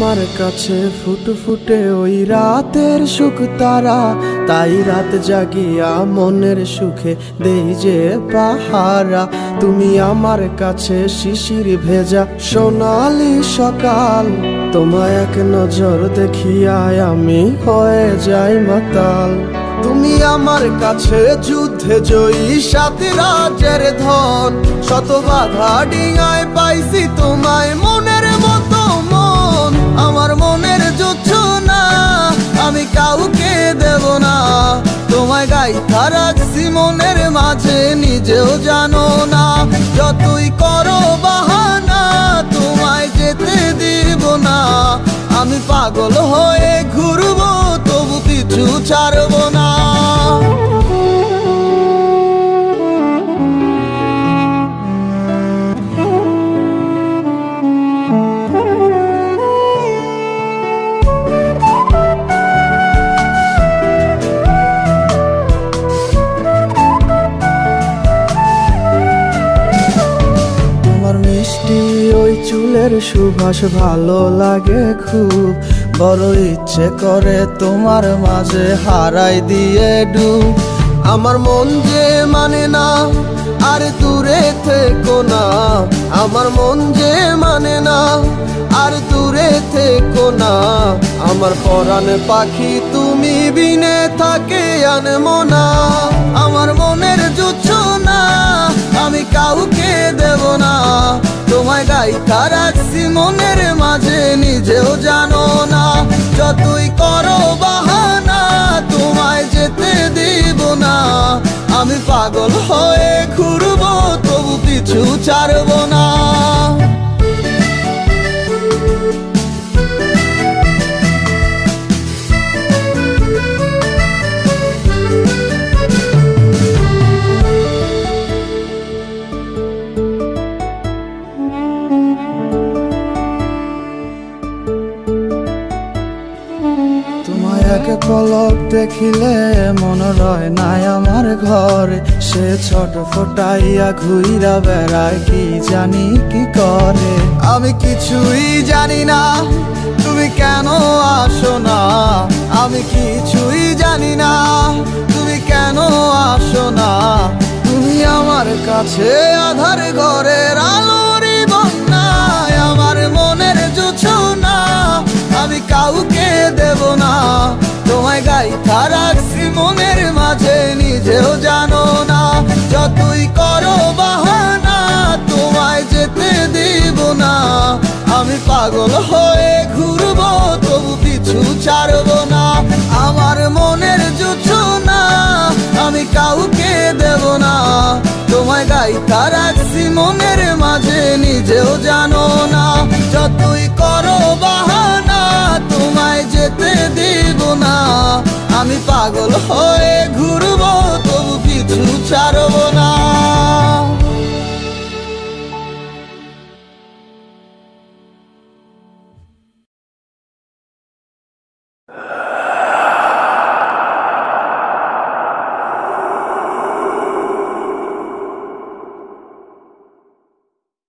আমার কাছে ফুটফুটে ওই রাতের সুখ তারা, তাই রাত জাগিয়া মনের সুখে দেই যে পাহারা। তুমি আমার কাছে শিশির ভেজা সোনালি সকাল, তোমায় এক নজর দেখিয়ায় আমি হয়ে যাই মাতাল। তুমি আমার কাছে যুদ্ধে জয়ী সাত রাজের ধন, শত বাধা ডিঙায় পাইছি তোমায় মনের মতো মন। আমার মনের জোছনা আমি কাউকে দেব না, তোমায় গাইথা রাখছি মনের মাঝে নিজেও জানো না। যতই করো বাহানা তোমায় যেতে দিব না, আমি পাগল হয়ে ঘুরবো তবু পিছু ছাড়বো না। মিষ্টি ওই চুলের সুবাস ভালো লাগে খুব, বড় ইচ্ছে করে তোমার মাঝে হারাই দিয়ে ডুব। আমার মন যে মানে না আর দূরে থেকো না, আমার মন যে মানে না আর দূরে থেকো না। আমার পরাণ পাখি তুমি বিনে থাকে আনমো না, আমার মনের জোছনা আমি কাউকে দেব না। তোমায় গাইথা রাখছি মনের মাঝে নিজেও জানো না, যতই করো বাহানা তোমায় যেতে দিব না। আমি পাগল হয়ে ঘুরবো তবু পিছু ছাড়বো না। এক পলক দেখিলে মন রয় নাই আমার ঘরে, সে ছোট ফোটাইয়া ঘুইরা বেড়ায় কি জানি কি করে। আমি কিছুই জানি না তুমি কেন আসো না, আমি কিছুই জানি না তুমি কেন আসো না। তুমি আমার কাছে আধার ঘরের আলোরই বন্যায়, আমার মনের জোছনা আমি কাউকে দেব না। তোমায় গাইথা রাখছি মনের মাঝে নিজেও জানো না, যতই করো বাহানা তোমায় যেতে দিব না। আমি পাগল হয়ে ঘুরবো তবু পিছু ছাড়বো না। আমার মনের জোছনা আমি কাউকে দেব না, তোমায় গাইথা রাখছি মনের মাঝে নিজেও জানো না। যতই করো বাহানা তোমায় যেতে দিব না, আমি পাগল হয়ে ঘুরবো